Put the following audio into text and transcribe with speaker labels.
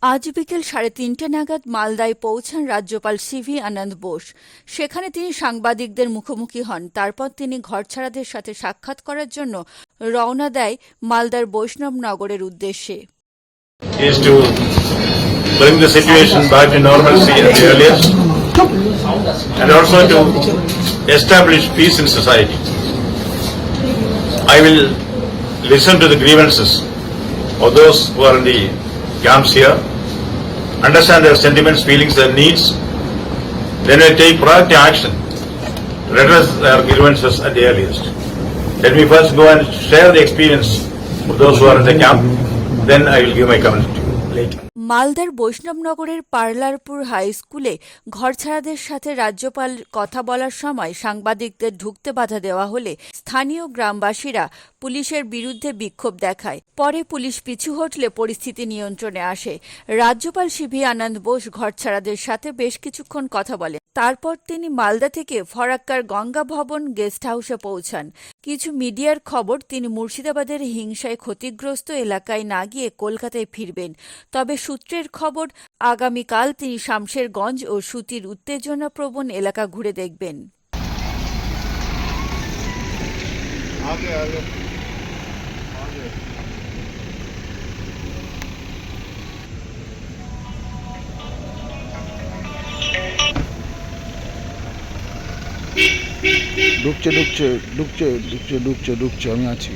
Speaker 1: আজ বিকেল ৩:৩০ নাগাদ মালদায় পৌঁছান রাজ্যপাল সিভি আনন্দ বোস। সেখানে তিনি সাংবাদিকদের মুখোমুখি হন। তারপর তিনি ঘরছাড়াদের সাথে সাক্ষাৎ করার জন্য রওনা দেয় মালদার বৈষ্ণব নগরের উদ্দেশ্যে।
Speaker 2: Is to bring the situation back to normalcy at the earliest, and also to establish peace in society. I will listen to the grievances of those who are in the camps here, understand their sentiments, feelings, their needs, then I take proactive action to redress their grievances at the earliest. Let me first go and share the experience of those who are in the camp, then I will give my comment to you later.
Speaker 1: মালদার বৈষ্ণবনগরের পার্লারপুর high স্কুলে ঘরছাড়াদের সাথে রাজ্যপাল কথা বলার সময় সাংবাদিকদের ঢুকতে বাধা দেওয়া হলে স্থানীয় গ্রামবাসীরা পুলিশের বিরুদ্ধে বিক্ষোভ দেখায়। পরে পুলিশ পিছু হটলে পরিস্থিতি নিয়ন্ত্রণে আসে। রাজ্যপাল সিভি আনন্দ বোস ঘরছাড়াদের সাথে বেশ কিছুক্ষণ কথা বলেন। তারপর তিনি মালদা থেকে ফরাক্কার গঙ্গা ভবন গেস্ট হাউসে পৌঁছান। কিছু মিডিয়ার খবর তিনি মুর্শিদাবাদের হিংসায় ক্ষতিগ্রস্ত এলাকায় না গিয়ে কলকাতায় ফিরবেন। তবে সূত্রের খবর আগামীকাল তিনি শামশেরগঞ্জ ও সুতির উত্তেজনাপ্রবণ এলাকা ঘুরে দেখবেন।
Speaker 3: ঢুকছে ঢুকছে ঢুকছে ঢুকছে ঢুকছে ঢুকছে আমি আছি।